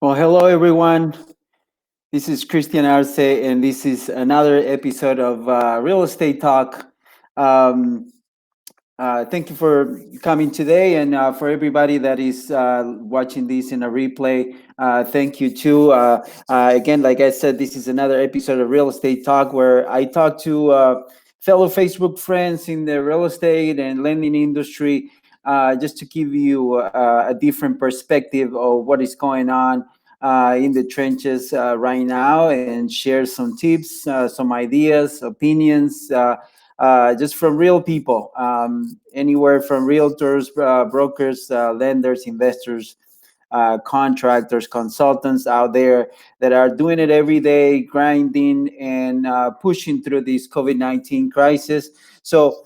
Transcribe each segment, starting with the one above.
Well, hello everyone. This is Christian Arce, and this is another episode of Real Estate Talk. Um, Thank you for coming today, and for everybody that is watching this in a replay, thank you too. Again, like I said, this is another episode of Real Estate Talk where I talk to fellow Facebook friends in the real estate and lending industry, just to give you a different perspective of what is going on in the trenches right now, and share some tips, some ideas, opinions, just from real people, anywhere from realtors, brokers, lenders, investors, contractors, consultants out there that are doing it every day, grinding and pushing through this COVID-19 crisis. So,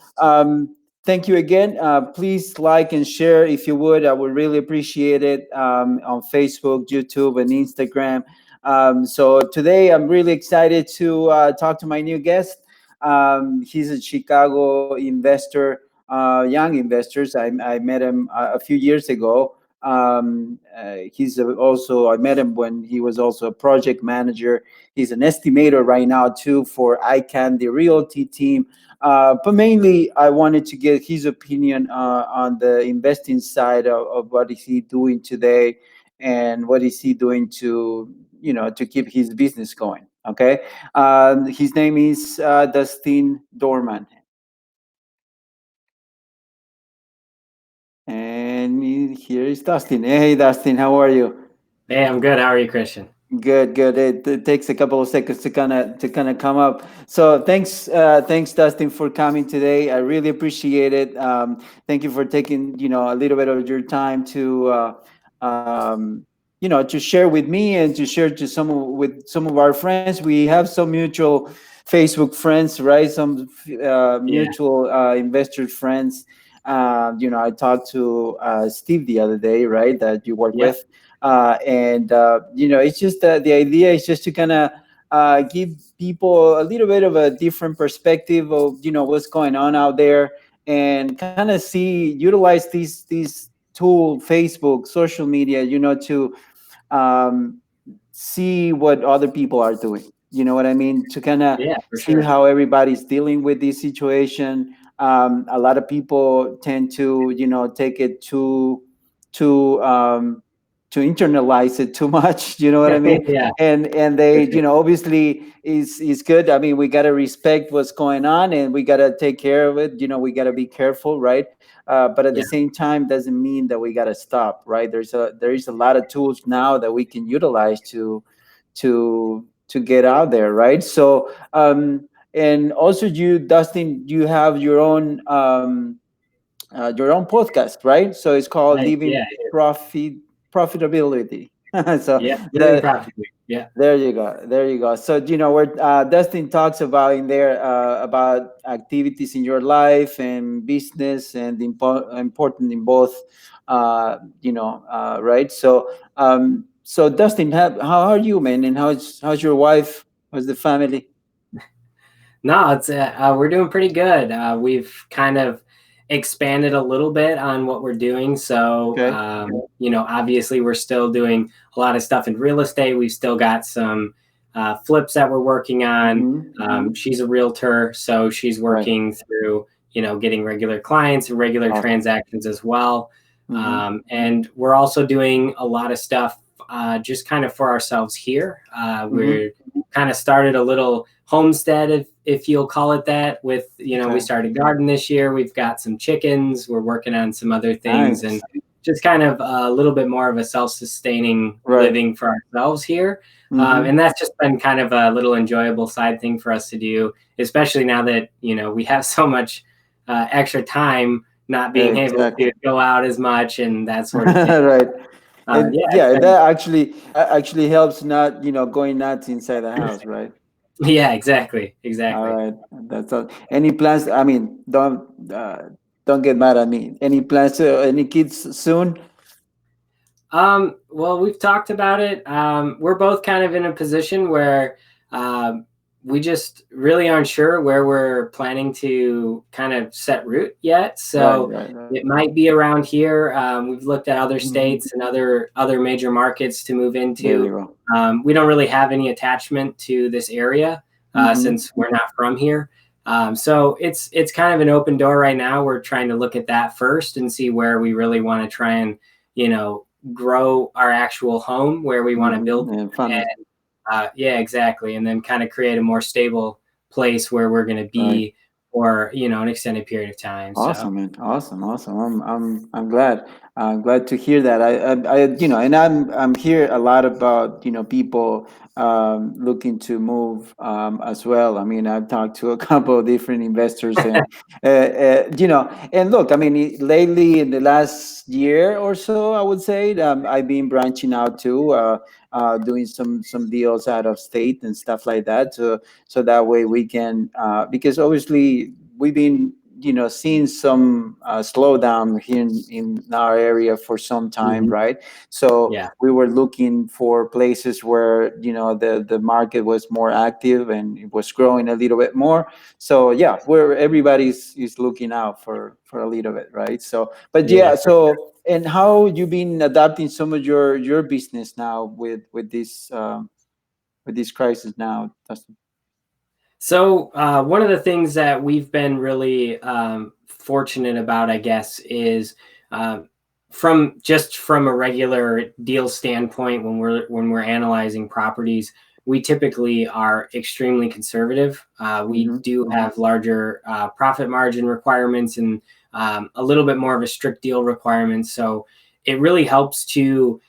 thank you again. Please like and share if you would. I would really appreciate it, on Facebook, YouTube, and Instagram. So today I'm really excited to talk to my new guest. He's a Chicago investor, young investors. I met him a few years ago. He's also, I met him when he was also a project manager. He's an estimator right now too for ICANN, the realty team. But mainly, I wanted to get his opinion on the investing side of what is he doing today, and what is he doing to to keep his business going. Okay, his name is Dustin Dorman, and here is Dustin. Hey, Dustin, how are you? Hey, I'm good. How are you, Christian? Good, good. It takes a couple of seconds to kind of come up. So thanks, Dustin, for coming today. I really appreciate it. Thank you for taking a little bit of your time to to share with me and to share to with some of our friends. We have some mutual Facebook friends, right? Some Yeah, mutual investor friends. I talked to Steve the other day, right? That you work yeah, with, and it's just the idea is just to kind of give people a little bit of a different perspective of what's going on out there, and kind of see utilize these tool, Facebook, social media, to um, see what other people are doing. You know what I mean? To kind of yeah, for see sure. how everybody's dealing with this situation. A lot of people tend to, take it too to internalize it too much. You know what I mean? Yeah, And for they, sure. obviously is good. I mean, we got to respect what's going on, and we got to take care of it. We got to be careful, right? But at the Yeah, same time, doesn't mean that we got to stop, right? There is a lot of tools now that we can utilize to get out there, right? So, and also, you, Dustin, you have your own podcast, right? So it's called yeah, Living Profit Profitability. So yeah. Living the profitably. Yeah, there you go. There you go. So, where Dustin talks about in there about activities in your life and business, and important in both, right? So Dustin, how are you, man? And how's your wife? How's the family? no, it's we're doing pretty good. We've kind of expanded a little bit on what we're doing. So, Okay. obviously, we're still doing a lot of stuff in real estate. We've still got some flips that we're working on. Mm-hmm, mm-hmm. She's a realtor, so she's Right. working through, getting regular clients and regular Awesome. transactions as well. Mm-hmm. And we're also doing a lot of stuff just kind of for ourselves here. Mm-hmm. We're kind of started a little homestead, if you'll call it that, with we Okay. started garden this year. We've got some chickens, we're working on some other things, and Nice. just kind of a little bit more of a self-sustaining Right. living for ourselves here. Mm-hmm. And that's just been kind of a little enjoyable side thing for us to do, especially now that we have so much extra time, not being able Exactly. to go out as much and that sort of thing. Right. And Yeah, it's yeah, been. that actually helps, not going nuts inside the house, right? Yeah, exactly, All exactly. right, that's all. Any plans? I mean, don't get mad at me. Any plans to any kids soon? Well, we've talked about it. We're both kind of in a position where, um, we just really aren't sure where we're planning to kind of set root yet. Right, So right, right. it might be around here. We've looked at other Mhm. states and other major markets to move There you into. go. We don't really have any attachment to this area Hmm. since we're not from here. So it's kind of an open door right now. We're trying to look at that first and see where we really want to try and, you know, grow our actual home, where we want to build. And fund it. Yeah, exactly. And then kind of create a more stable place where we're going to Right. be for, you know, an extended period of time. So, Awesome, man. Awesome, awesome. I'm glad. I'm glad to hear that. And I'm hear a lot about, people looking to move as well. I mean, I've talked to a couple of different investors, and and look, I mean, lately in the last year or so, I would say, I've been branching out too, doing some deals out of state and stuff like that. So that way we can, because obviously we've been, seeing some slowdown here in our area for some time, mhm, right? So yeah, we were looking for places where, the market was more active and it was growing a little bit more. So yeah, where everybody's is looking out for a little bit, right? So, but yeah, yeah, for sure. so, and how you been adapting some of your business now with this crisis now, Dustin? So one of the things that we've been really fortunate about, I guess, is um, from a regular deal standpoint, when we're analyzing properties, we typically are extremely conservative. We Mm-hmm. do Mm-hmm. have larger profit margin requirements and a little bit more of a strict deal requirement. So it really helps to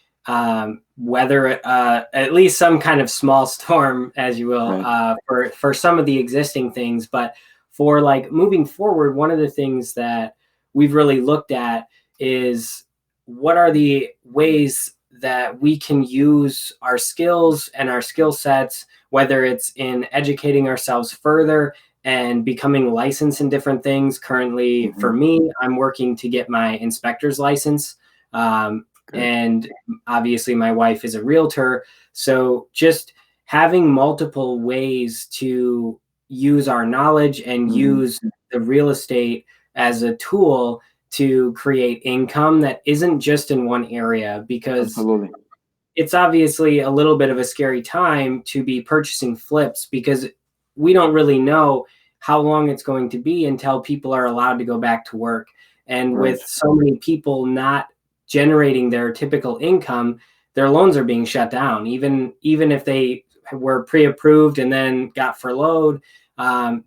weather at least some kind of small storm, as you will, Right. for some of the existing things. But for like moving forward, one of the things that we've really looked at is what are the ways that we can use our skills and our skill sets, whether it's in educating ourselves further and becoming licensed in different things. Currently, Mm-hmm. for me, I'm working to get my inspector's license. Good. And obviously my wife is a realtor, so just having multiple ways to use our knowledge and Mm-hmm. use the real estate as a tool to create income that isn't just in one area, because Absolutely. it's obviously a little bit of a scary time to be purchasing flips, because we don't really know how long it's going to be until people are allowed to go back to work. And Right. with so many people not generating their typical income, their loans are being shut down. Even if they were pre-approved and then got furloughed,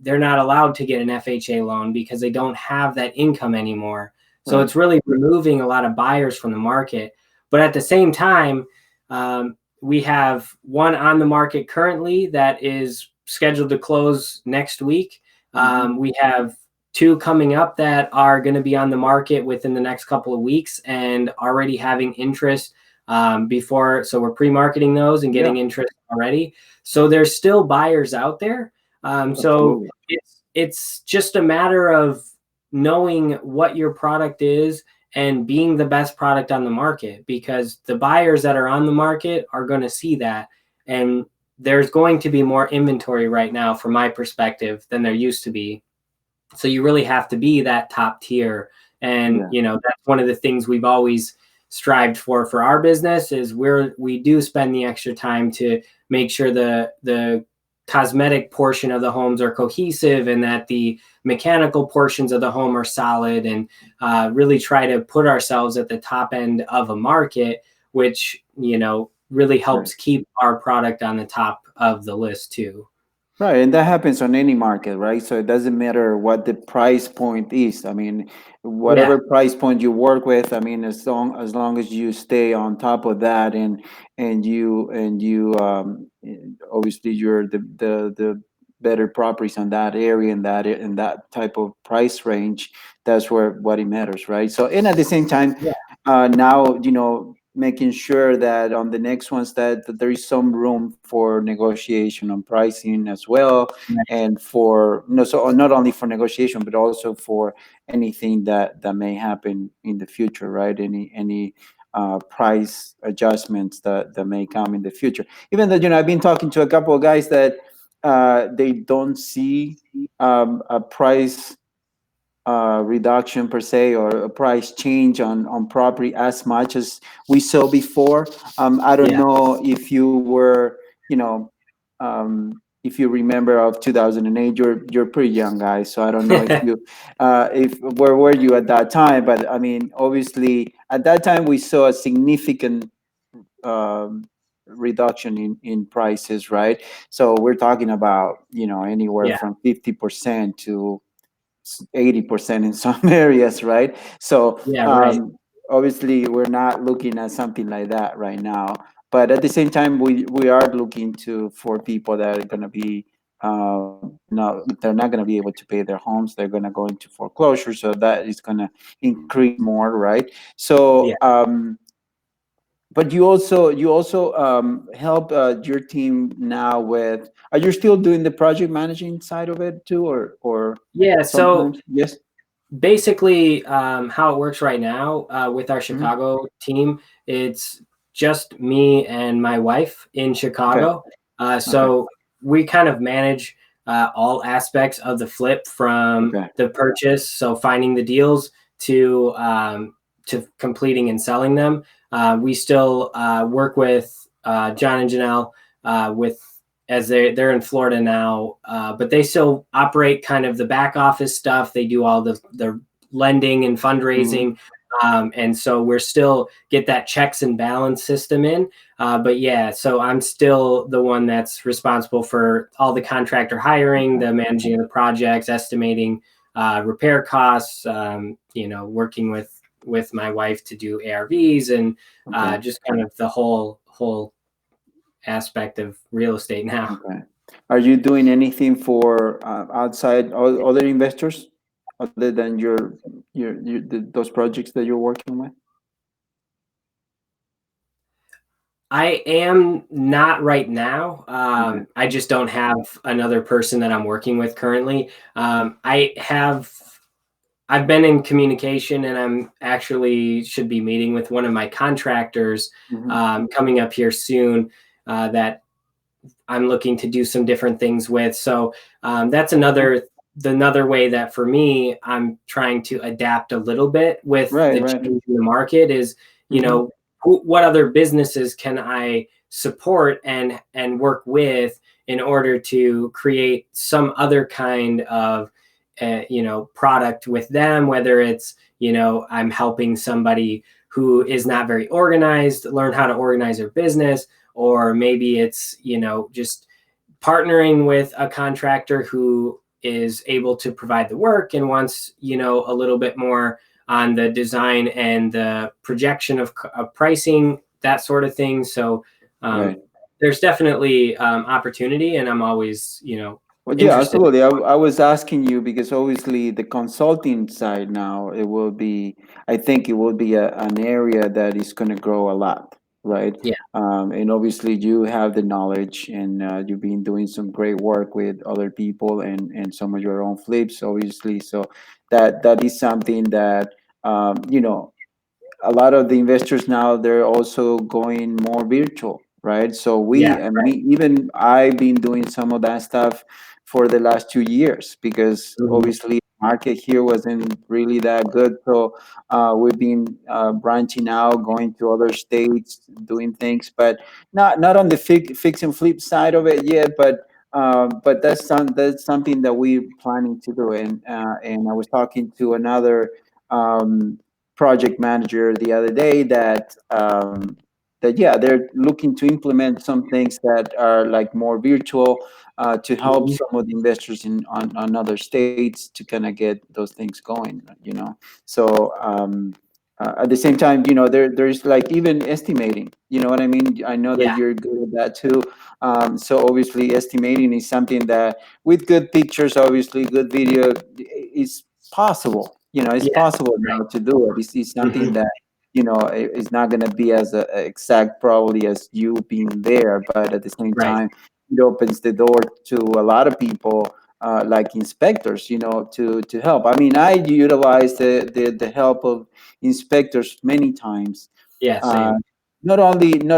they're not allowed to get an FHA loan because they don't have that income anymore. So Right. it's really removing a lot of buyers from the market. But at the same time, we have one on the market currently that is scheduled to close next week. Mm-hmm. We have two coming up that are going to be on the market within the next couple of weeks and already having interest before. So we're pre-marketing those and Yeah. getting interest already. So there's still buyers out there. So Absolutely. it's just a matter of knowing what your product is and being the best product on the market, because the buyers that are on the market are going to see that. And there's going to be more inventory right now, from my perspective, than there used to be. So you really have to be that top tier. And, Yeah. you know, that's one of the things we've always strived for our business, is we do spend the extra time to make sure the cosmetic portion of the homes are cohesive and that the mechanical portions of the home are solid, and really try to put ourselves at the top end of a market, which, you know, really Right. helps keep our product on the top of the list too. Right, and that happens on any market, right? So it doesn't matter what the price point is. I mean, Yeah. whatever price point you work with, I mean, as long as you stay on top of that, and you obviously you're the better properties on that area, and that type of price range, that's where what it matters, right? So, and at the same time, Yeah. now, making sure that on the next ones that there is some room for negotiation on pricing as well, and for no, so not only for negotiation but also for anything that may happen in the future, right? Any price adjustments that may come in the future. Even though, I've been talking to a couple of guys that they don't see a price reduction per se, or a price change on property as much as we saw before. I don't Yeah. know if you were, you know, if you remember of 2008. You're pretty young, guys, so I don't know if where were you at that time. But I mean, obviously at that time we saw a significant um, reduction in prices, right? So we're talking about, anywhere Yeah. from 50% to 80% in some areas, right? So Yeah. Right. obviously we're not looking at something like that right now. But at the same time, we are looking to for people that are going to be no, they're not going to be able to pay their homes. They're going to go into foreclosure, so that is going to increase more, right? Yeah. So but you also help your team now with. Are you still doing the project managing side of it too, or Yeah. So sometimes? Yes. basically, how it works right now with our Mhm. Chicago team, it's just me and my wife in Okay. Chicago. Okay. So we kind of manage all aspects of the flip, from Okay. the purchase, so finding the deals, to completing and selling them. We still work with John and Janelle with as they're in Florida now, but they still operate kind of the back office stuff. They do all the lending and Hmm. fundraising, and so we're still get that checks and balance system in. But yeah, so I'm still the one that's responsible for all the contractor hiring, Okay. the managing of the projects, estimating repair costs. Working with my wife to do ARVs and Okay. just kind of the whole aspect of real estate now. Okay. Are you doing anything for outside other investors other than those projects that you're working with? I am not right now. Okay. I just don't have another person that I'm working with currently. I've been in communication, and I'm actually should be meeting with one of my contractors Hmm. coming up here soon. That I'm looking to do some different things with. So that's another way that for me I'm trying to adapt a little bit with Right. the Right. change in the market. Is you Hmm. know what other businesses can I support and work with in order to create some other kind of product with them, whether it's I'm helping somebody who is not very organized learn how to organize their business, or maybe it's just partnering with a contractor who is able to provide the work and wants a little bit more on the design and the projection of pricing, that sort of thing. So um, Right. there's definitely opportunity, and I'm always Well, yeah, interested. absolutely. I was asking you because obviously the consulting side now, I think it will be an area that is going to grow a lot, right? Yeah. And obviously you have the knowledge, and you've been doing some great work with other people, and some of your own flips, obviously. So that is something that, a lot of the investors now, they're also going more virtual, right? So Yeah. even I've been doing some of that stuff for the last 2 years, because Mhm. obviously market here wasn't really that good. So we've been branching out, going to other states, doing things, but not on the fix and flip side of it yet. But that's something that we're planning to do. And I was talking to another um, project manager the other day that yeah, they're looking to implement some things that are like more virtual, to help Mhm. some of the investors on other states to kind of get those things going. So at the same time, there's like even estimating, you know what I mean? I know that Yeah. you're good at that too. So obviously estimating is something that, with good pictures, obviously good video, is possible. It's Yeah. possible Right. now to do it. It's something Mhm. that it's not going to be as exact probably as you being there, but at the same Right. time it opens the door to a lot of people, like inspectors, to help. I mean, I utilize the help of inspectors many times, Yeah. uh, Same. not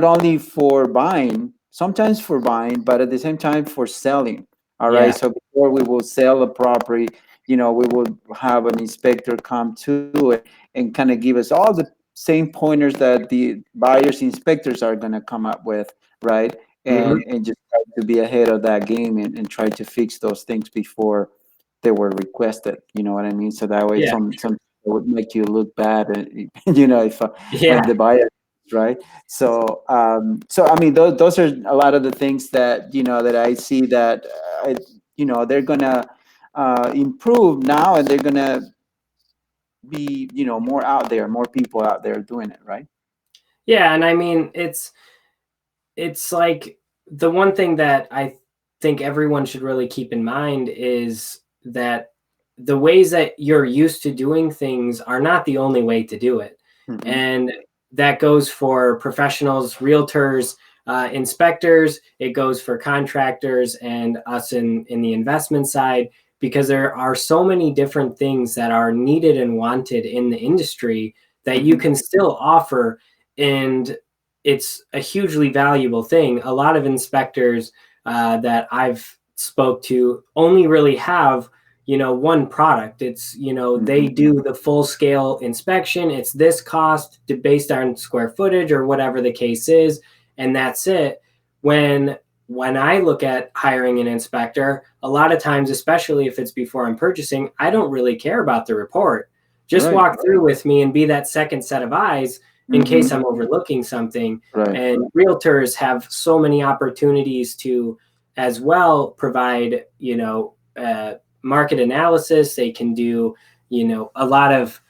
only for buying, sometimes for buying, but at the same time for selling. All right. Yeah. So before we will sell a property, we will have an inspector come to and kind of give us all the same pointers that the buyers inspectors are going to come up with, right? Hmm. And just try to be ahead of that game and try to fix those things before they were requested. You know what I mean? So that way, Yeah. some it would make you look bad, if when Yeah. the buyer, right? So I mean, those are a lot of the things that that I see that they're gonna improve now, and they're gonna be more out there, more people out there doing it, right? Yeah. And I mean, it's like the one thing that I think everyone should really keep in mind is that the ways that you're used to doing things are not the only way to do it. Hmm. And that goes for professionals, realtors, inspectors, it goes for contractors and us in the investment side, because there are so many different things that are needed and wanted in the industry that you Hmm. can still offer. And it's a hugely valuable thing. A lot of inspectors that I've spoke to only really have one product. It's they Hmm. do the full scale inspection. It's this cost based on square footage or whatever the case is, and that's it. When I look at hiring an inspector, a lot of times, especially if it's before I'm purchasing, I don't really care about the report. Just Right. walk through with me and be that second set of eyes in case Hmm. I'm overlooking something. Right. And realtors have so many opportunities to as well provide, market analysis. They can do, a lot of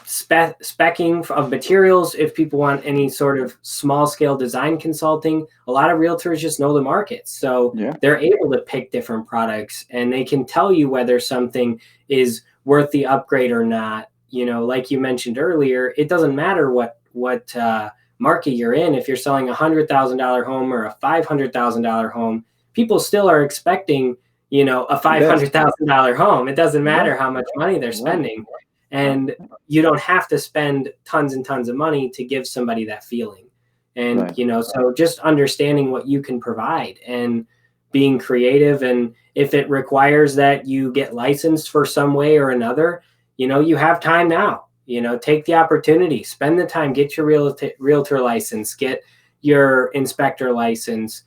specking of materials. If people want any sort of small scale design consulting, a lot of realtors just know the market. So Yeah. they're able to pick different products and they can tell you whether something is worth the upgrade or not. Like you mentioned earlier, it doesn't matter what market you're in. If you're selling $100,000 home or a $500,000 home, people still are expecting a The best. $500,000 home. It doesn't Right. matter how much money they're Right. spending, Right. and you don't have to spend tons and tons of money to give somebody that feeling. And Right. so just understanding what you can provide and being creative, and if it requires that you get licensed for some way or another, you have time now. Take the opportunity, spend the time, get your realtor license, get your inspector license.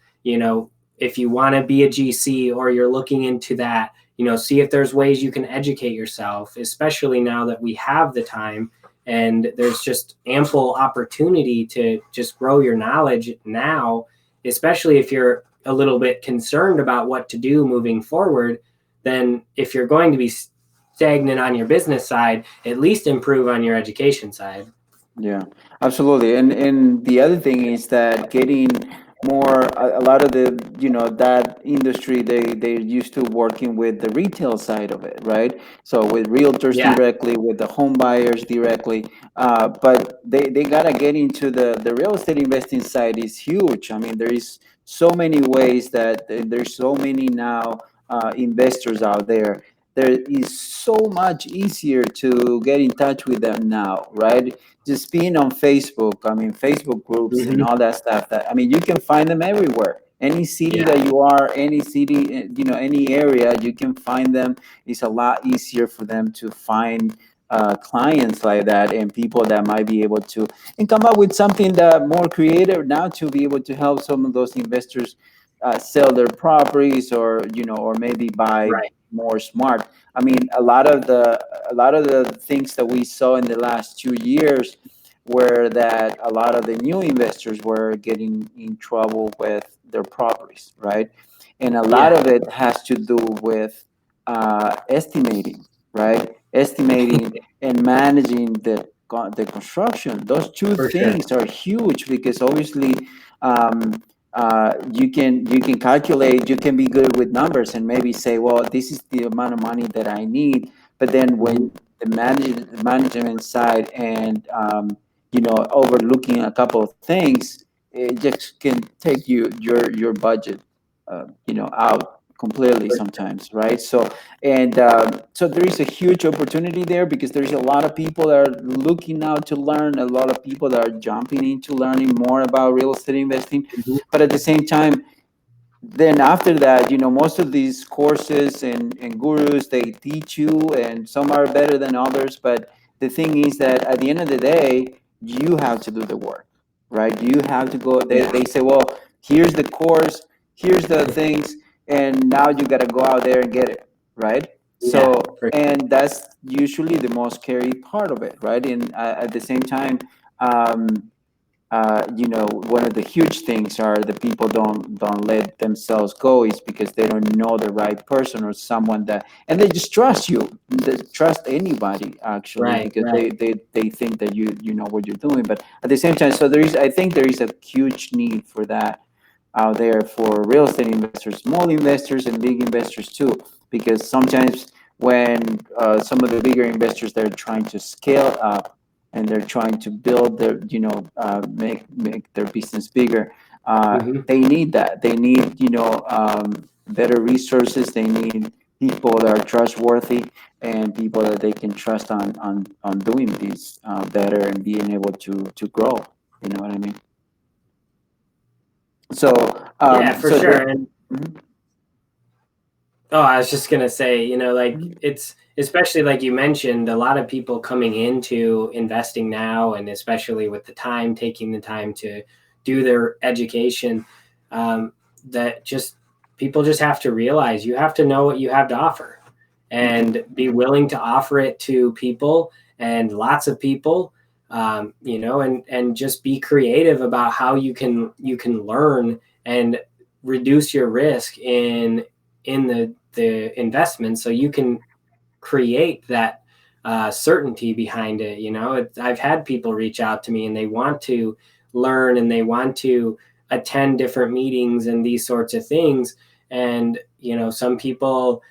If you want to be a GC or you're looking into that, see if there's ways you can educate yourself, especially now that we have the time and there's just ample opportunity to just grow your knowledge now, especially if you're a little bit concerned about what to do moving forward. Then if you're going to be stagnant on your business side, at least improve on your education side. Yeah, absolutely. And the other thing is that getting more a lot of the that industry, they're used to working with the retail side of it, right? So with realtors Yeah. directly, with the home buyers directly, but they gotta get into the real estate investing side is huge. I mean, there is so many ways that there's so many now investors out there. There is so much easier to get in touch with them now, right? Just being on Facebook, I mean, Facebook groups and Hmm. all that stuff. That I mean, you can find them everywhere. Any city Yeah. that you are, any city, any area, you can find them. It's a lot easier for them to find clients like that and people that might be able to and come up with something that more creative now to be able to help some of those investors sell their properties, or or maybe buy Right. more smart. I mean, a lot of the things that we saw in the last 2 years were that a lot of the new investors were getting in trouble with their properties, right? And a lot Yeah. of it has to do with estimating, right? Estimating and managing the construction. Those two For sure. things are huge because obviously um, you can calculate, you can be good with numbers and maybe say, well, this is the amount of money that I need. But then Hmm. when management side and overlooking a couple of things, it just can take your budget out completely For sure. sometimes, right? So there is a huge opportunity there because there's a lot of people that are looking now to learn, a lot of people that are jumping into learning more about real estate investing. Hmm. But at the same time, then after that, most of these courses and gurus, they teach you, and some are better than others. But the thing is that at the end of the day, you have to do the work, right? You have to go. They, Yeah. they say, well, here's the course, here's the things, and now you got to go out there and get it, right? Yeah, So, for sure. and that's usually the most scary part of it, right? And at the same time, um, one of the huge things are the people don't let themselves go is because they don't know the right person or someone that, and they just trust you. They trust anybody actually Right, because right. they think that you know what you're doing. But at the same time, so I think there is a huge need for that out there for real estate investors, small investors and big investors too, because sometimes when some of the bigger investors, they're trying to scale up and they're trying to build their, make their business bigger. Hmm. They need that. They need, better resources. They need people that are trustworthy and people that they can trust on doing this better and being able to grow. You know what I mean? So, Yeah, for so sure. that. And Mhm, oh, I was just gonna say, like mhm, it's especially like you mentioned, a lot of people coming into investing now, and especially with the time, taking the time to do their education, um, that just people just have to realize you have to know what you have to offer mhm, and be willing to offer it to people and lots of people, and just be creative about how you can learn and reduce your risk in the investment so you can create that certainty behind it. I've had people reach out to me and they want to learn and they want to attend different meetings and these sorts of things. And some people,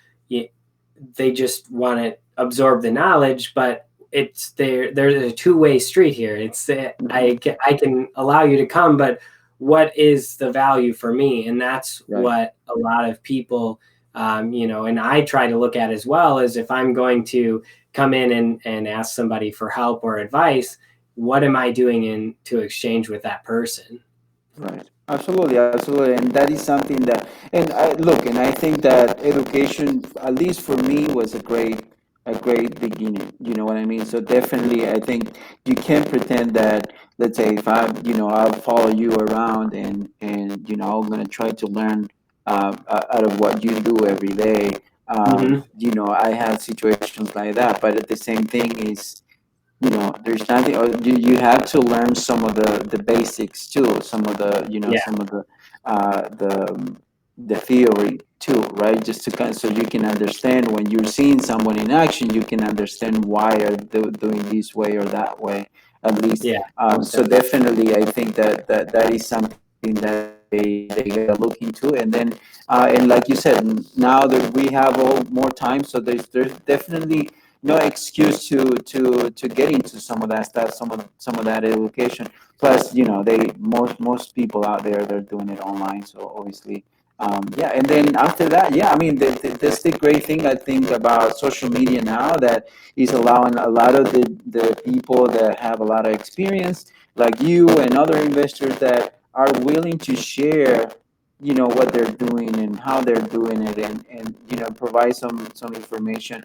they just want to absorb the knowledge, but there's a two-way street here. It's mhm. I can allow you to come, but what is the value for me? And that's Right. what a lot of people, and I try to look at as well, as if I'm going to come in and ask somebody for help or advice, what am I doing in to exchange with that person? Right. Absolutely, absolutely, and that is something that, and I look, and I think that education, at least for me, was a great beginning. You know what I mean? So definitely, I think you can't pretend that. Let's say if I'll follow you around and I'm gonna try to learn out of what you do every day. Hmm. I had situations like that, but at the same thing is there's nothing, or you have to learn some of the basics too, some of the Yeah, some of uh the the theory too, right? Just to kind of, so you can understand when you're seeing someone in action, you can understand why are they doing this way or that way, at least. yeah, most So definitely. definitely I think that is something that they gotta look into. And then and like you said, now that we have all more time, so there's definitely no excuse to get into some of that stuff, some of that education. Plus, they most people out there, they're doing it online, so obviously, yeah. And then after that, yeah, I mean, that's the great thing I think about social media now, that is allowing a lot of the people that have a lot of experience, like you and other investors, that are willing to share what they're doing and how they're doing it, and provide some information.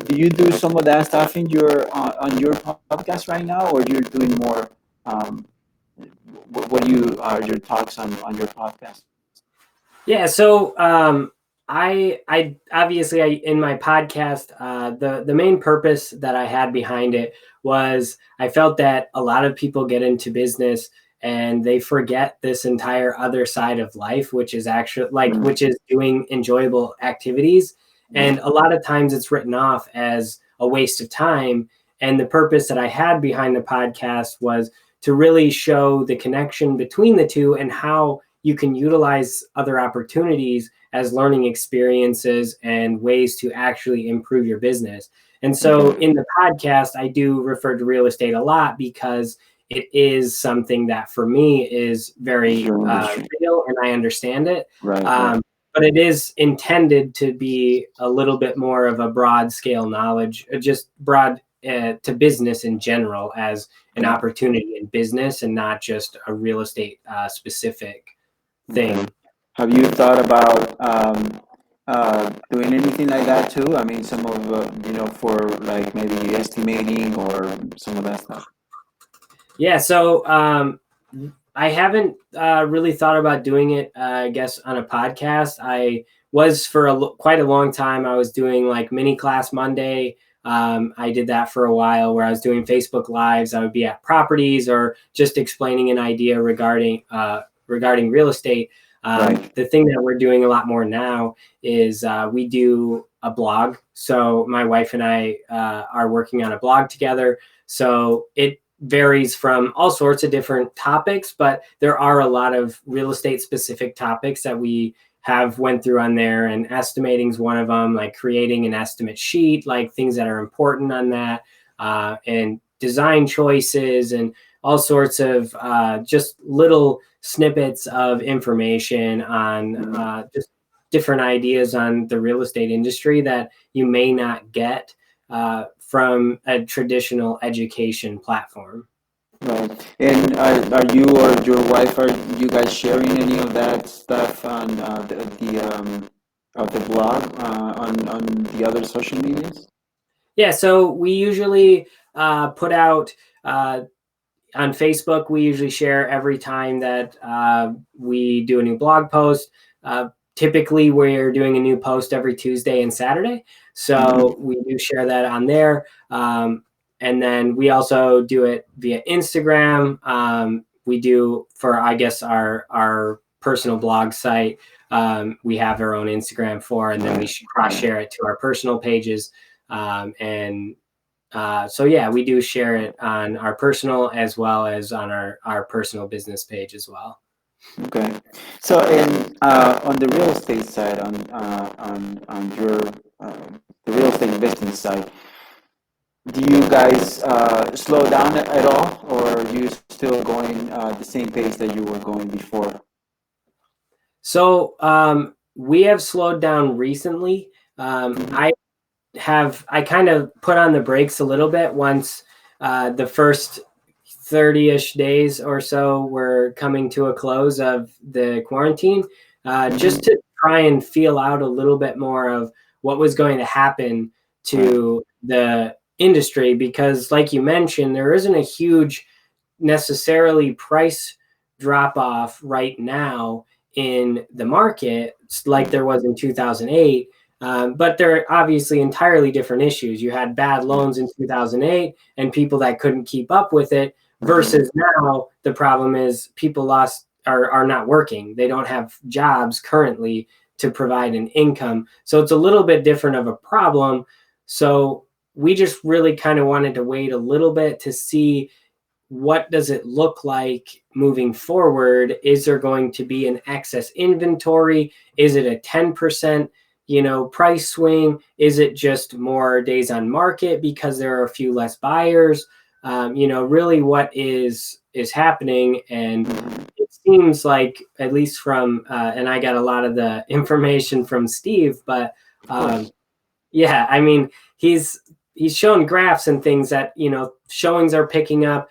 Do you do some of that stuff in your on your podcast right now, or you're doing more? Um, what do you are your talks on your podcast? Yeah, so I obviously in my podcast, the main purpose that I had behind it was I felt that a lot of people get into business and they forget this entire other side of life, which is actually Mm, which is doing enjoyable activities, and right. a lot of times it's written off as a waste of time. And the purpose that I had behind the podcast was to really show the connection between the two and how you can utilize other opportunities as learning experiences and ways to actually improve your business. And so Okay. in the podcast, I do refer to real estate a lot because it is something that for me is It's very your industry. real and I understand it. Right. Right. Um, but it is intended to be a little bit more of a broad scale knowledge, just broad to business in general as an Okay. opportunity in business and not just a real estate specific Okay. thing. Have you thought about doing anything like that too? I mean, some of for like maybe estimating or some of that stuff. Yeah, so I haven't really thought about doing it, I guess, on a podcast. I was for quite a long time. I was doing like Mini Class Monday. I did that for a while where I was doing Facebook Lives. I would be at properties or just explaining an idea regarding real estate. Right. The thing that we're doing a lot more now is we do a blog. So my wife and I are working on a blog together. So it varies from all sorts of different topics, but there are a lot of real estate specific topics that we have went through on there, and estimating is one of them, like creating an estimate sheet, like things that are important on that, and design choices and all sorts of just little snippets of information on just different ideas on the real estate industry that you may not get from a traditional education platform. Right. And are you or your wife, are you guys sharing any of that stuff on the blog on the other social medias? Yeah, so we usually put out on Facebook. We usually share every time that we do a new blog post. Typically, we're doing a new post every Tuesday and Saturday. So we do share that on there. And then we also do it via Instagram. We do for, I guess, our personal blog site. We have our own Instagram for, and then we cross share it to our personal pages. So yeah, we do share it on our personal as well as on our personal business page as well. Okay. So on the real estate side, on your the real estate investing side, do you guys slow down at all, or are you still going the same pace that you were going before? So we have slowed down recently. I kind of put on the brakes a little bit once the first 30-ish days or so were coming to a close of the quarantine, just to try and feel out a little bit more of what was going to happen to the industry, because like you mentioned, there isn't a huge necessarily price drop off right now in the market like there was in 2008. But they're obviously entirely different issues. You had bad loans in 2008 and people that couldn't keep up with it, versus now the problem is people are not working. They don't have jobs currently to provide an income. So it's a little bit different of a problem. So we just really kind of wanted to wait a little bit to see what does it look like moving forward. Is there going to be an excess inventory? Is it a 10% price swing? Is it just more days on market because there are a few less buyers? Really what is happening. And it seems like, at least from and I got a lot of the information from Steve, but yeah, I mean, he's shown graphs and things that showings are picking up,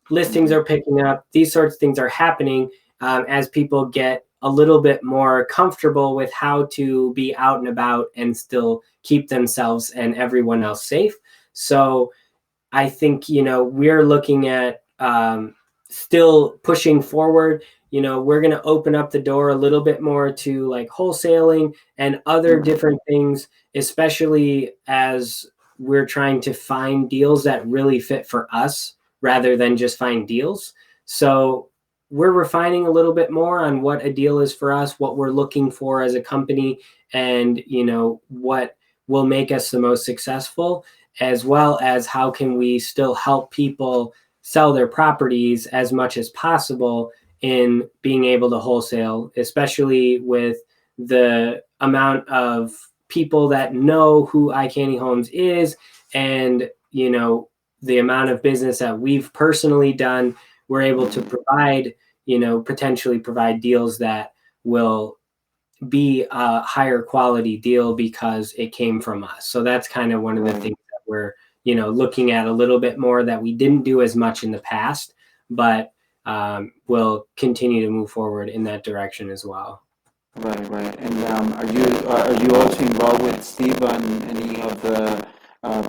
listings are picking up, these sorts of things are happening as people get a little bit more comfortable with how to be out and about and still keep themselves and everyone else safe. So I think, we're looking at still pushing forward. We're going to open up the door a little bit more to like wholesaling and other different things, especially as we're trying to find deals that really fit for us rather than just find deals. So we're refining a little bit more on what a deal is for us, what we're looking for as a company, and what will make us the most successful, as well as how can we still help people sell their properties as much as possible in being able to wholesale, especially with the amount of people that know who iCandy Homes is, and the amount of business that we've personally done. We're able to provide, potentially provide deals that will be a higher quality deal because it came from us. So that's kind of one of the things that we're, looking at a little bit more, that we didn't do as much in the past, but we'll continue to move forward in that direction as well. Right, right. And are you also involved with Steve on any of the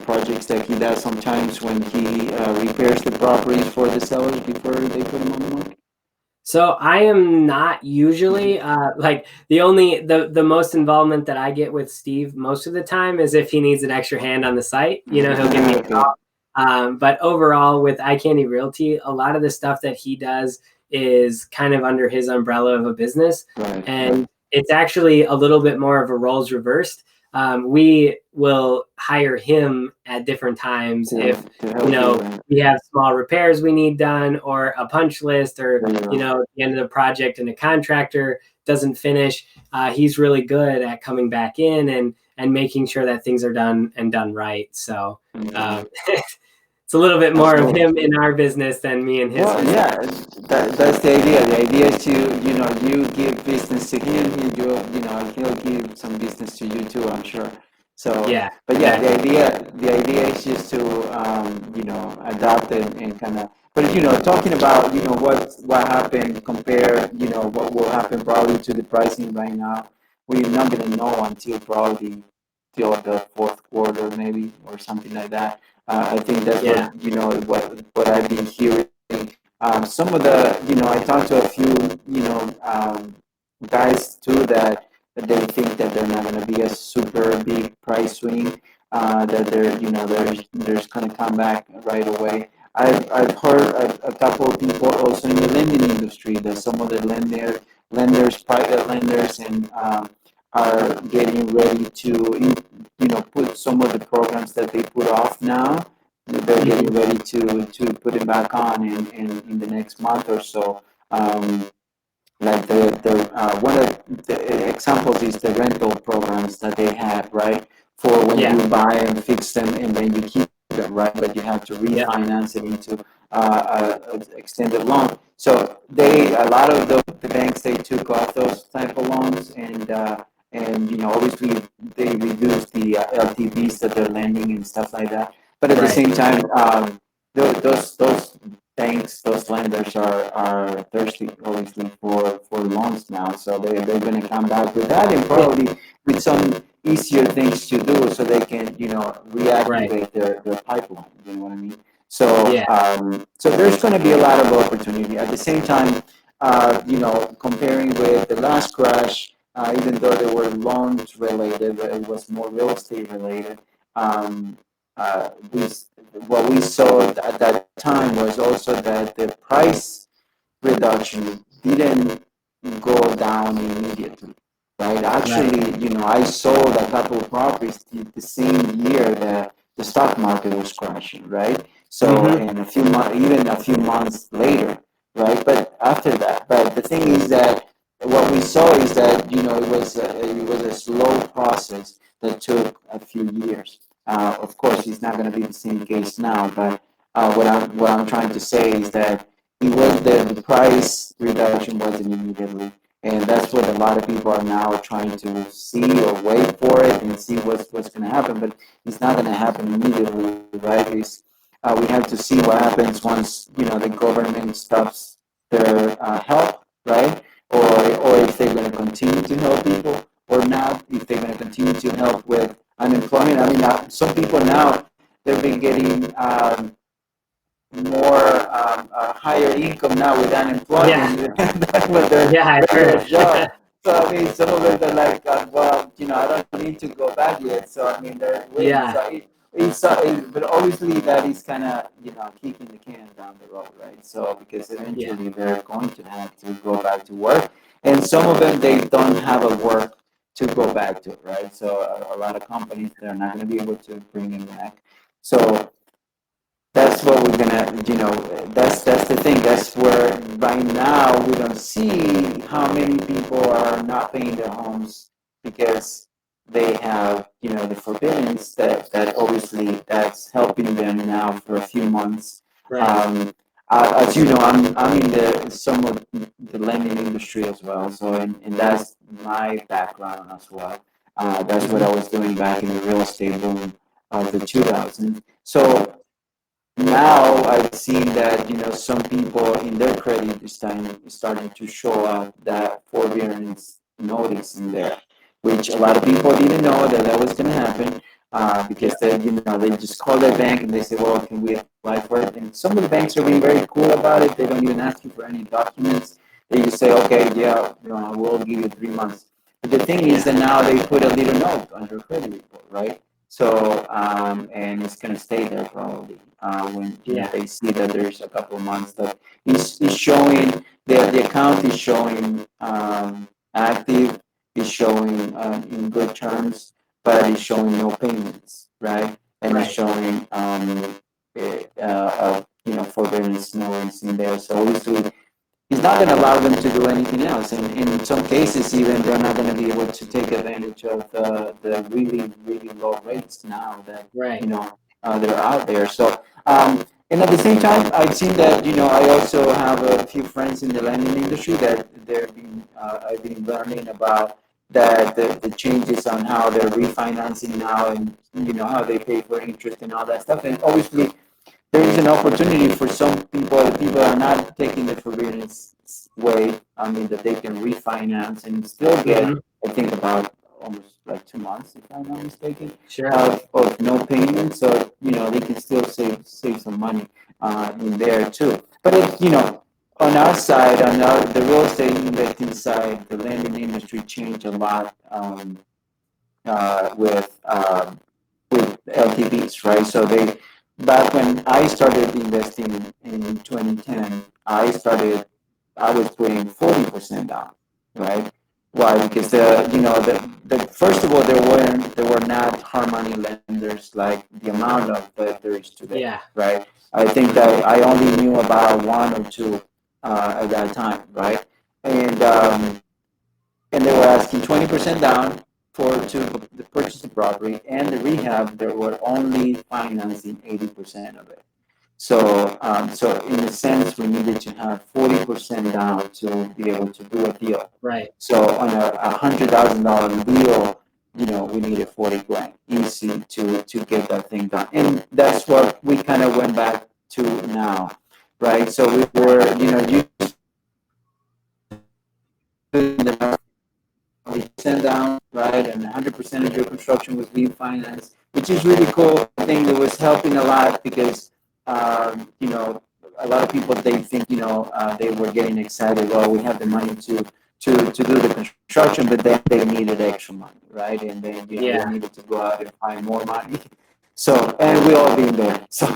projects that he does sometimes when he repairs the properties for the sellers before they put them on the market? So I am not usually like the most involvement that I get with Steve most of the time is if he needs an extra hand on the site. He'll give me a Okay. call. But overall, with iCandy Realty, a lot of the stuff that he does is kind of under his umbrella of a business, Right, right. and it's actually a little bit more of a roles reversed. We will hire him at different times if To help you, right? we have small repairs we need done, or a punch list, or There you go. at the end of the project and a contractor doesn't finish. He's really good at coming back in and making sure that things are done and done right. So Mhm. it's a little bit That's more of cool. him in our business than me in his Well, business. yeah, that's the idea. The idea is to, you give business to him, he'll give some business to you too, I'm sure. So, Yeah, but yeah, exactly. the idea is just to, adapt and kind of, but talking about, what happened, compare, what will happen probably to the pricing right now. We're not gonna know until probably till the fourth quarter maybe or something like that. I think that's Yeah, what I've been hearing. Some of the, I talked to a few, guys too that they think that they're not going to be a super big price swing. That there's going to come back right away. I've heard a couple of people also in the lending industry that some of the lenders, private lenders, and are getting ready to, put some of the programs that they put off now. They're hmm getting ready to put it back on in the next month or so. Um, like the one of the examples is the rental programs that they have, right? For when yeah, you buy and fix them and then you keep it, right? But you have to yeah, refinance it into a extended loan. So a lot of the banks, they took off those type of loans, and obviously they reduced the LTVs that they're lending and stuff like that. But at the right, same time, those banks, those lenders are thirsty, obviously, for loans now. So they're going to come back with that, and yeah, probably with some easier things to do so they can, right, reactivate their pipeline. You know what I mean? So, yeah, so there's going to be a lot of opportunity. At the same time, comparing with the last crash, even though they were loans related, it was more real estate related. Um, we what we saw at that time was also that the price reduction didn't go down immediately, right? right, Actually, I sold a couple of properties the same year that the stock market was crashing, right? So, hmm in even a few months later, right? But after that, but the thing is that what we saw is that it was a slow process that took a few years. Of course, it's not going to be the same case now, but what I'm trying to say is that the price reduction wasn't immediately, and that's what a lot of people are now trying to see or wait for it and see what's going to happen. But it's not going to happen immediately, right? We have to see what happens once the government stops their help, right? Or if they're going to continue to help people or not. If they're going to continue to help with unemployment. I mean, some people now they've been getting more higher income now with yeah, unemployment than with their yeah. I've regular heard. job. So I mean, some of them are like, well, I don't need to go back yet. So I mean, they're waiting. So Yeah, but obviously that is kind of kicking the can down the road, right? So because yeah, eventually they're going to have to go back to work, and some of them they don't have a work to go back to, right? So a lot of companies they're not going to be able to bring them back. So that's what we're gonna, that's the thing. That's where right now we don't see how many people are not paying their homes because they have, the forbearance that obviously that's helping them now for a few months. right. As you know, I'm in some of the lending industry as well. So, and that's my background as well. That's what hmm I was doing back in the real estate boom of the 2000s. So now I've seen that some people in their credit is starting to show up that forbearance notice in there, which a lot of people didn't know that that was going to happen. Because they just call their bank and they say, well, can we apply for it? And some of the banks are being very cool about it. They don't even ask you for any documents. They just say, okay, yeah, we'll give you 3 months. But the thing is that now they put a little note on your credit report, right? So, and it's going to stay there probably when they see that there's a couple of months that is showing, the account is showing active, is showing in good terms, but it's showing no payments, right? And it's showing forbearance notice in there. So obviously, it's not going to allow them to do anything else. And in some cases, even they're not going to be able to take advantage of the really, really low rates now that they're out there. So, and at the same time, I've seen that I also have a few friends in the lending industry that I've been learning about that the changes on how they're refinancing now, and how they pay for interest and all that stuff. And obviously, there is an opportunity for some people. The people are not taking the forbearance way. I mean, that they can refinance and still get, I think, about almost like 2 months, if I'm not mistaken, of no payment. So they can still save some money in there too. But on our side, the real estate investing side, the lending industry changed a lot with LTVs, right? So back when I started investing in 2010, I was putting 40% down, right? Why? Because the first of all, there were not hard money lenders like the amount of that there is today, right? I think that I only knew about one or two at that time, right? And they were asking 20% down to purchase the property, and the rehab, they were only financing 80% of it. So, so in a sense, we needed to have 40% down to be able to do a deal. Right. So on a $100,000 deal, we needed 40 grand easy to get that thing done, and that's what we kind of went back to now, right? So we were, percent down, right, and 100% of your construction was being financed, which is really cool. I think it was helping a lot because, a lot of people, they think, they were getting excited. Well, we have the money to do the construction, but then they needed extra money, right? And then they needed to go out and find more money. So, and we all been there, so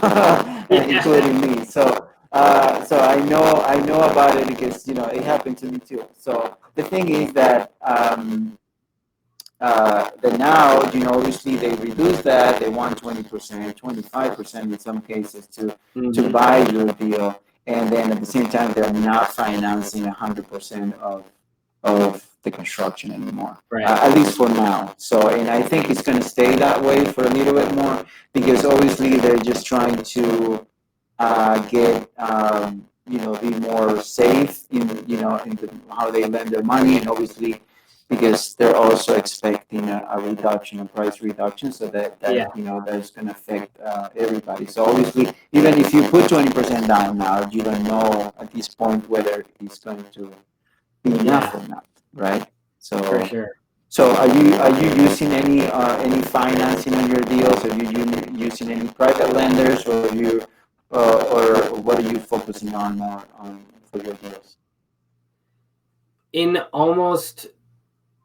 including me. So I know about it because it happened to me too. So the thing is that now obviously they reduce that. They want 20%, 25% in some cases to buy your deal, and then at the same time they're not financing 100% of the construction anymore, at least for now. So, and I think it's going to stay that way for a little bit more because obviously they're just trying to get be more safe in how they lend their money, and obviously because they're also expecting a reduction, a price reduction, so that that's going to affect everybody. So obviously, even if you put 20% down now, you don't know at this point whether it's going to be enough or not, right? So for sure. So are you using any financing on your deals? Are you using any private lenders, or what are you focusing on more on for your deals? In almost,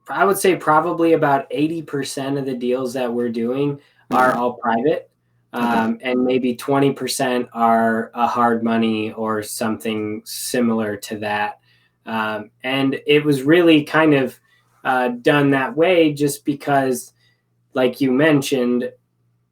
I would say probably about 80% of the deals that we're doing are all private, and maybe 20% are a hard money or something similar to that. And it was really kind of done that way just because, like you mentioned,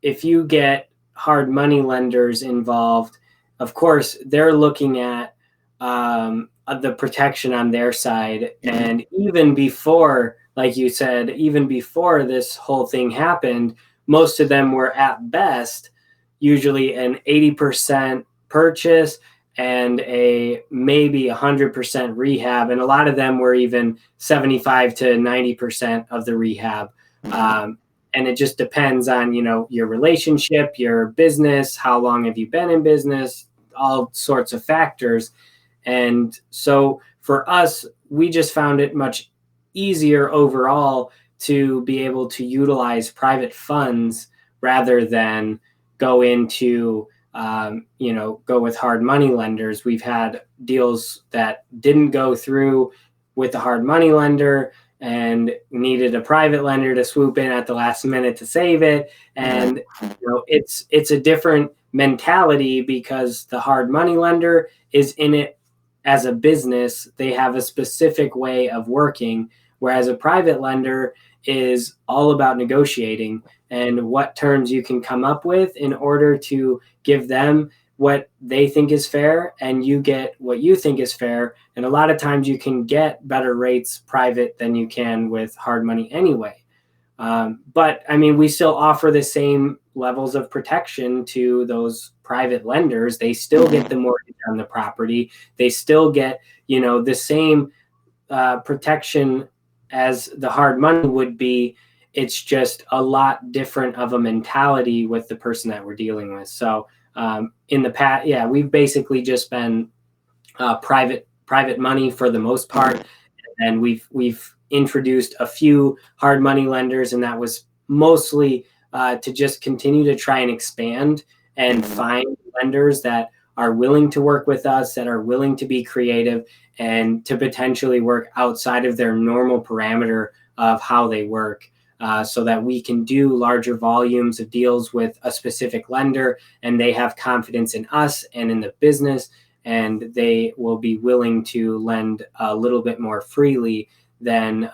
if you get hard money lenders involved, of course, they're looking at the protection on their side. And even before, like you said, even before this whole thing happened, most of them were at best usually an 80% purchase and a maybe 100% rehab. And a lot of them were even 75 to 90% of the rehab. And it just depends on, your relationship, your business, how long have you been in business, all sorts of factors. And so for us, we just found it much easier overall to be able to utilize private funds rather than go into go with hard money lenders. We've had deals that didn't go through with the hard money lender and needed a private lender to swoop in at the last minute to save it. And it's a different mentality because the hard money lender is in it as a business. They have a specific way of working, whereas a private lender is all about negotiating and what terms you can come up with in order to give them what they think is fair and you get what you think is fair. And a lot of times you can get better rates private than you can with hard money anyway. But I mean, we still offer the same levels of protection to those private lenders. They still get the mortgage on the property. They still get, the same protection as the hard money would be. It's just a lot different of a mentality with the person that we're dealing with. So in the past, we've basically just been private money for the most part, and we've introduced a few hard money lenders, and that was mostly to just continue to try and expand and find lenders that are willing to work with us, that are willing to be creative, and to potentially work outside of their normal parameter of how they work, so that we can do larger volumes of deals with a specific lender, and they have confidence in us and in the business, and they will be willing to lend a little bit more freely than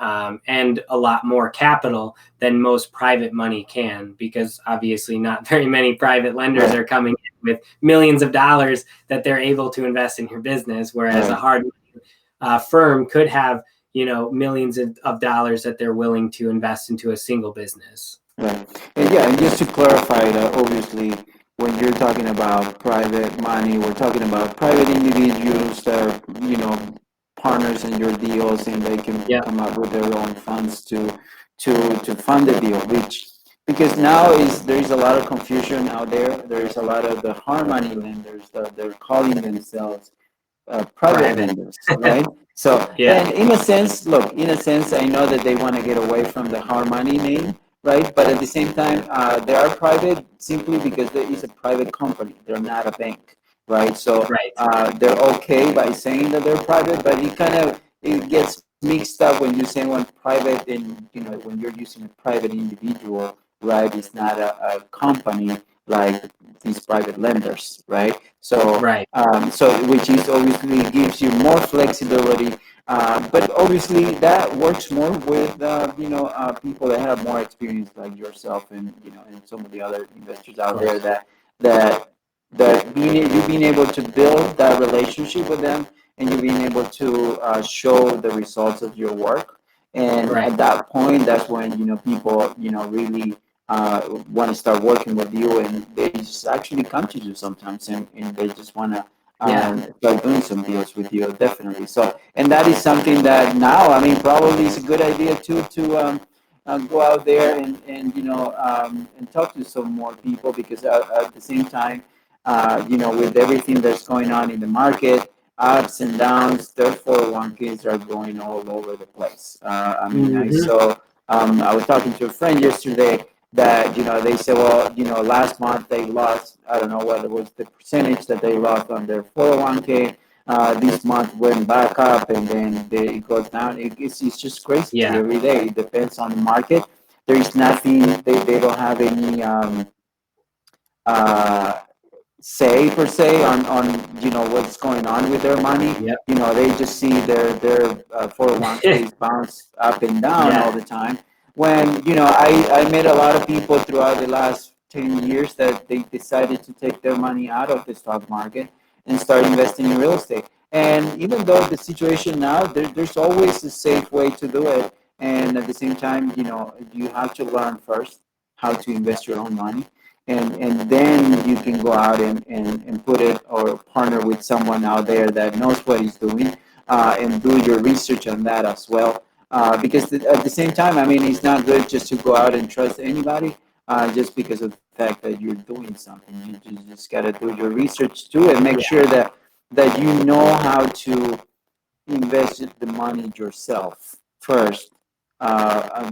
and a lot more capital than most private money can, because obviously not very many private lenders are coming in with millions of dollars that they're able to invest in your business, whereas a hard firm could have millions of dollars that they're willing to invest into a single business. Right. And just to clarify that, obviously, when you're talking about private money, we're talking about private individuals that are, partners in your deals, and they can come up with their own funds to fund the deal. Because now there is a lot of confusion out there. There is a lot of the hard money lenders that they're calling themselves private lenders, right? So, and in a sense, I know that they want to get away from the hard money name, right? But at the same time, they are private simply because there is a private company. They're not a bank, right? So they're okay by saying that they're private, but it gets mixed up when you say one private, and when you're using a private individual, right? It's not a company like these private lenders, right? So, which is obviously gives you more flexibility, but obviously that works more with people that have more experience like yourself, and and some of the other investors out there that you've been able to build that relationship with them, and you've been able to show the results of your work, and at that point, that's when people really want to start working with you, and they just actually come to you sometimes, and they just want to start doing some deals with you, definitely. So, and that is something that now, I mean, probably is a good idea too, to go out there and talk to some more people, because at the same time, with everything that's going on in the market, ups and downs, their 401ks are going all over the place. I mean, I saw, I was talking to a friend yesterday that they said, well, last month they lost, I don't know what it was, the percentage that they lost on their 401k. This month went back up, and then it goes down. It's just crazy every day. It depends on the market. There is nothing, they don't have any say per se on what's going on with their money. They just see their 401ks bounce up and down all the time. When I met a lot of people throughout the last 10 years that they decided to take their money out of the stock market and start investing in real estate. And even though the situation now, there's always a safe way to do it. And at the same time, you have to learn first how to invest your own money. And then you can go out and put it, or partner with someone out there that knows what he's doing, and do your research on that as well. Because at the same time, I mean, it's not good just to go out and trust anybody just because of the fact that you're doing something. You just got to do your research too, and make sure that you know how to invest the money yourself. first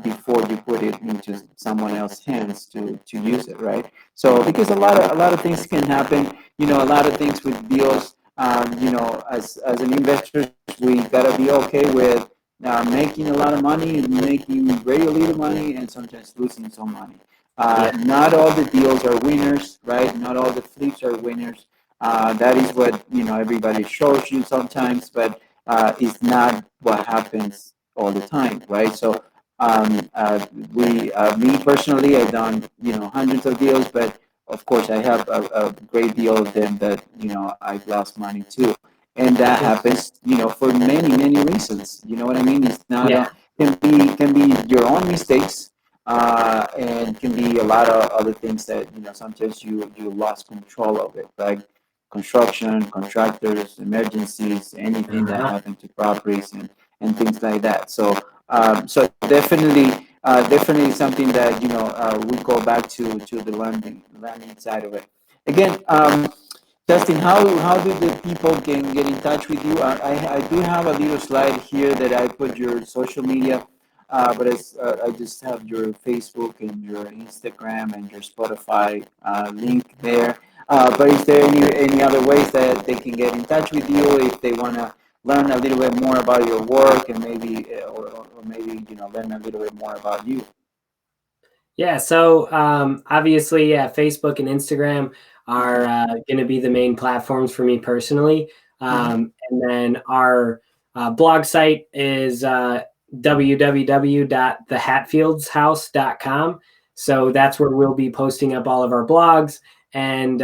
before you put it into someone else's hands to use it, right? So because a lot of things can happen, a lot of things with deals. As an investors, we gotta be okay with making a lot of money and making very little money, and sometimes losing some money. Yeah. Not all the deals are winners, right? Not all the flips are winners. That is what everybody shows you sometimes, but it's not what happens all the time, right? So me personally, I've done hundreds of deals, but of course I have a great deal of them that I've lost money too, and that Yeah. happens for many reasons. You know what I mean? It's not Yeah. a can be your own mistakes, and can be a lot of other things that sometimes you lost control of it, like construction, contractors, emergencies, anything that Uh-huh. happened to properties and things like that. So definitely something that we go back to the learning side of it. Again, Dustin, how do the people can get in touch with you? I do have a little slide here that I put your social media, but I just have your Facebook and your Instagram and your Spotify link there. But is there any other ways that they can get in touch with you if they want to learn a little bit more about your work, and maybe or maybe learn a little bit more about you? Yeah, so obviously, yeah, Facebook and Instagram are going to be the main platforms for me personally. Mhm. And then our blog site is www.thehatfieldshouse.com. So that's where we'll be posting up all of our blogs. And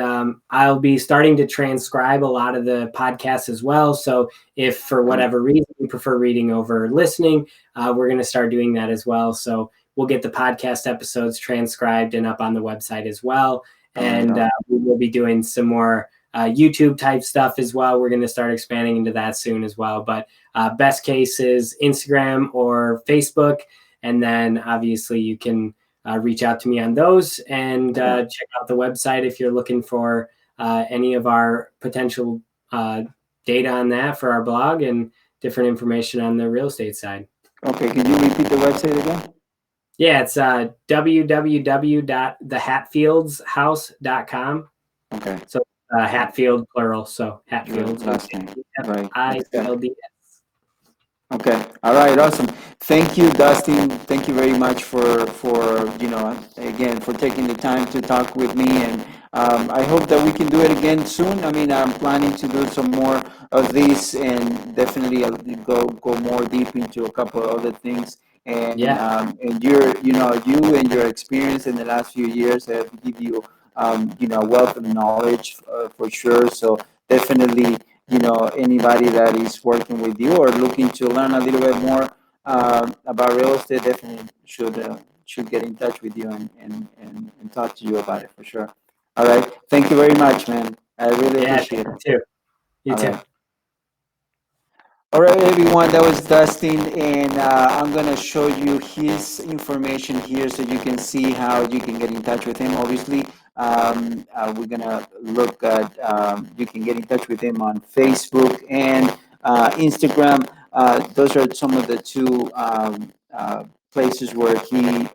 I'll be starting to transcribe a lot of the podcasts as well. So if for whatever reason you prefer reading over listening, we're going to start doing that as well. So we'll get the podcast episodes transcribed and up on the website as well. All right. And we will be doing some more YouTube type stuff as well. We're going to start expanding into that soon as well. But best case is Instagram or Facebook. And then obviously you can reach out to me on those and check out the website if you're looking for any of our potential data on that for our blog and different information on the real estate side. Okay, can you repeat the website again? Yeah, it's www.thehatfieldshouse.com. Okay, So Hatfield plural, so your Hatfields with last name. Right. Okay. Hatfields. Okay. All right. Awesome. Thank you, Dustin. Thank you very much for again for taking the time to talk with me, and I hope that we can do it again soon. I mean, I'm planning to do some more of these, and definitely go more deep into a couple of other things. Yeah, And you and your experience in the last few years have give you wealth of knowledge for sure. So definitely anybody that is working with you or looking to learn a little bit more about real estate definitely should get in touch with you and talk to you about it for sure. All right. Thank you very much, man. I really yeah, appreciate it. you too. You All too. right. All right, everyone, that was Dustin, and I'm gonna show you his information here so you can see how you can get in touch with him. Obviously, we're gonna look at you can get in touch with him on Facebook and Instagram. Those are some of the two places where he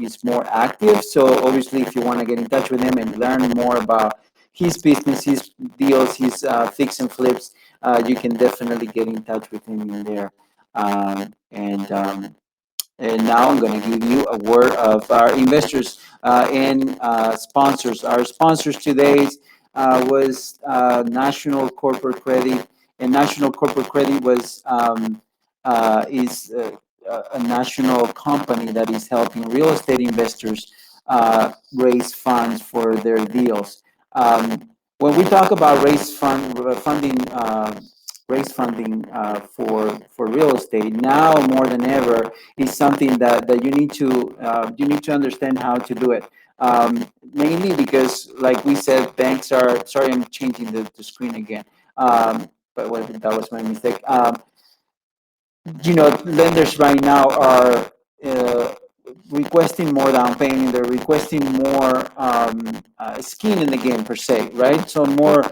is more active. So obviously, if you want to get in touch with him and learn more about his business, his deals, his fix and flips, you can definitely get in touch with him in there. And now I'm going to give you a word of our investors and sponsors. Our sponsors today was National Corporate Credit, and National Corporate Credit is a national company that is helping real estate investors raise funds for their deals. When we talk about raise funding for real estate now more than ever is something that you need to understand how to do it. Mainly because, like we said, banks are. Sorry, I'm changing the screen again. That was my mistake. Lenders right now are uh, requesting more down payment. They're requesting more skin in the game per se, right? So more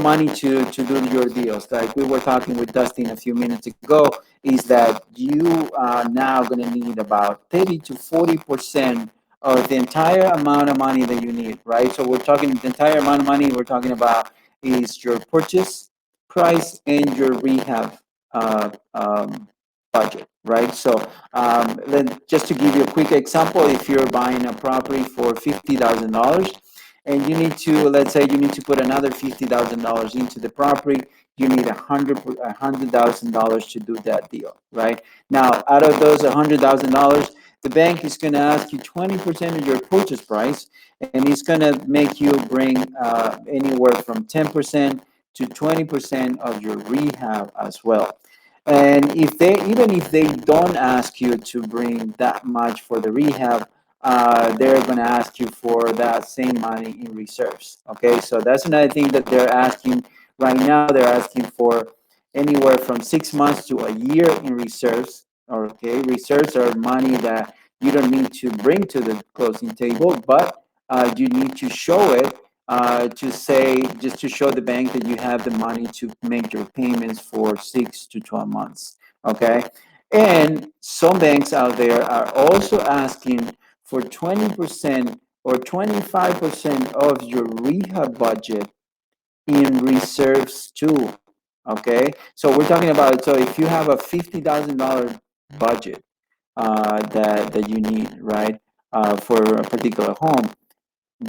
money to do your deals. Like we were talking with Dustin a few minutes ago, is that you are now going to need about 30 to 40% of the entire amount of money that you need, right? So we're talking the entire amount of money we're talking about is your purchase price and your rehab budget, right? So just to give you a quick example, if you're buying a property for $50,000 and you need to, let's say you need to put another $50,000 into the property, you need $100,000 to do that deal, right? Now, out of those $100,000, the bank is going to ask you 20% of your purchase price, and it's going to make you bring anywhere from 10% to 20% of your rehab as well. And if they, even if they don't ask you to bring that much for the rehab, they're going to ask you for that same money in reserves. Okay, so that's another thing that they're asking right now. They're asking for anywhere from 6 months to a year in reserves. Okay, reserves are money that you don't need to bring to the closing table, but you need to show it to say, just to show the bank that you have the money to make your payments for 6 to 12 months. Okay. And some banks out there are also asking for 20% or 25% of your rehab budget in reserves too. Okay. So we're talking about, so if you have a $50,000 budget that you need, right, for a particular home,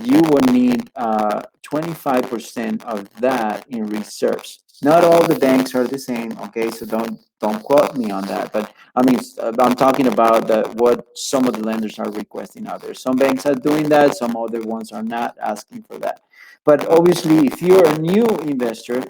you will need 25% of that in reserves. Not all the banks are the same, okay? So don't quote me on that. But I mean, I'm talking about what some of the lenders are requesting out there. Some banks are doing that. Some other ones are not asking for that. But obviously, if you're a new investor,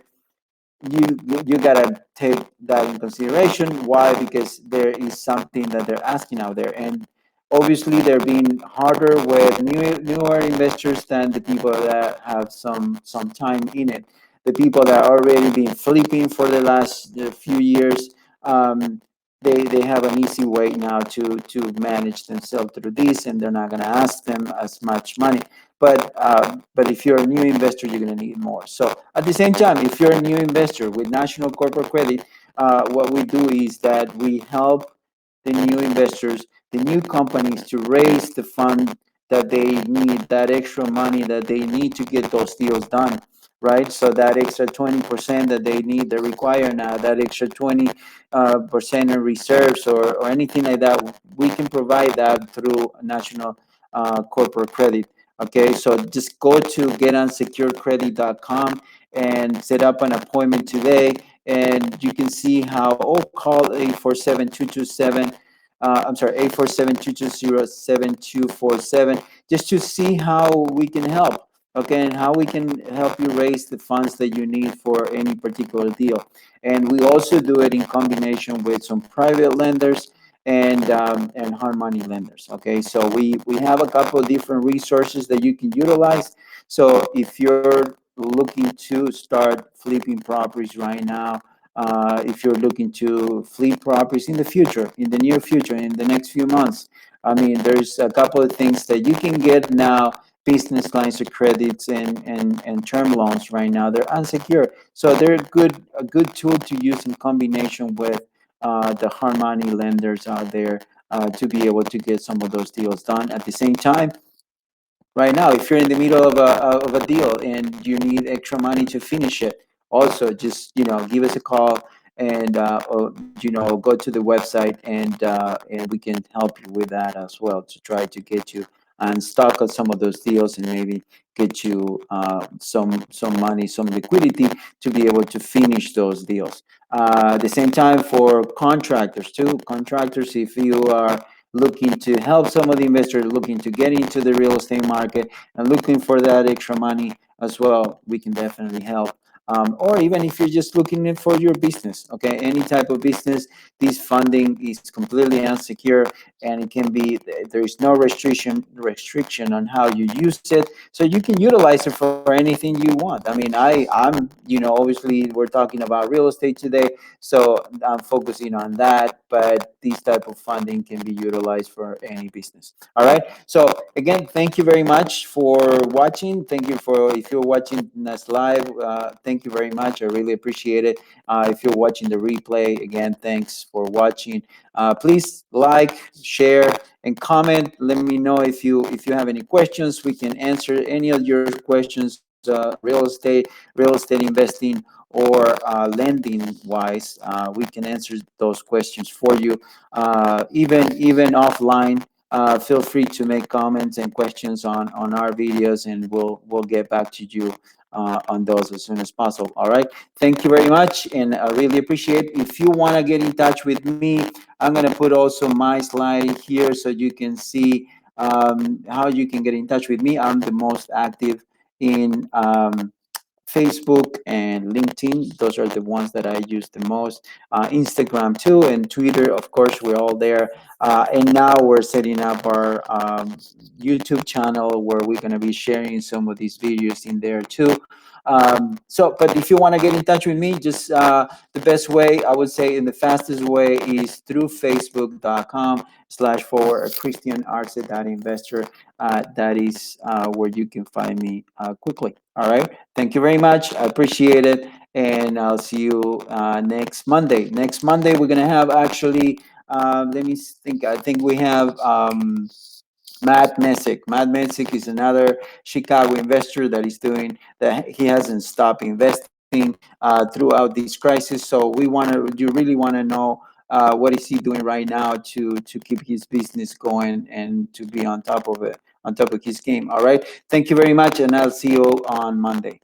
you gotta take that in consideration. Why? Because there is something that they're asking out there, and obviously they're being harder with newer investors than the people that have some time in it. The people that are already been flipping for the last few years, um, they have an easy way now to manage themselves through this, and they're not gonna ask them as much money. But if you're a new investor, you're going to need more. So at the same time, if you're a new investor with National Corporate Credit, what we do is that we help the new investors, the new companies, to raise the fund that they need, that extra money that they need to get those deals done, right? So that extra 20% that they need, they require now, that extra 20 percent in reserves or anything like that, we can provide that through National Corporate Credit. Okay, so just go to getunsecuredcredit.com and set up an appointment today, and you can see how, or call 847-227, I'm sorry, 847-220-7247, just to see how we can help, okay, and how we can help you raise the funds that you need for any particular deal. And we also do it in combination with some private lenders and hard money lenders. Okay, so we have a couple of different resources that you can utilize. So if you're looking to start flipping properties right now, if you're looking to flip properties in the future, in the near future, in the next few months, I mean, there's a couple of things that you can get now. Business lines of credits and term loans right now, they're unsecured, so they're a good tool to use in combination with the hard money lenders out there to be able to get some of those deals done. At the same time, right now, if you're in the middle of a deal and you need extra money to finish it, also just give us a call, and or, go to the website, and we can help you with that as well, to try to get you unstuck on some of those deals, and maybe get you some money, some liquidity, to be able to finish those deals. At the same time, for contractors too, contractors, if you are looking to help some of the investors looking to get into the real estate market and looking for that extra money as well, we can definitely help. Or even if you're just looking for your business, okay, any type of business, this funding is completely unsecure, and it can be, there is no restriction on how you use it, so you can utilize it for anything you want. I mean, I'm obviously we're talking about real estate today, so I'm focusing on that, but this type of funding can be utilized for any business. All right. So again, thank you very much for watching. Thank you for, if you're watching us live, thank you very much. I really appreciate it. If you're watching the replay, again, thanks for watching. Please like, share, and comment. Let me know if you have any questions. We can answer any of your questions, real estate investing, or lending wise. We can answer those questions for you, even offline. Feel free to make comments and questions on our videos, and we'll get back to you on those as soon as possible. All right. Thank you very much, and I really appreciate. If you want to get in touch with me, I'm gonna put also my slide here so you can see how you can get in touch with me. I'm the most active in Facebook and LinkedIn. Those are the ones that I use the most. Instagram too, and Twitter, of course, we're all there. And now we're setting up our YouTube channel where we're going to be sharing some of these videos in there too. But if you want to get in touch with me, just the best way, I would say, and the fastest way is through facebook.com/forward Christian Arce investor. That is where you can find me quickly. All right. Thank you very much. I appreciate it. And I'll see you next Monday. Next Monday, we're going to have actually, let me think. I think we have Matt Messick. Matt Messick is another Chicago investor that is doing that. He hasn't stopped investing throughout this crisis. So you really want to know what is he doing right now to keep his business going and to be on top of it, on top of his game. All right. Thank you very much, and I'll see you on Monday.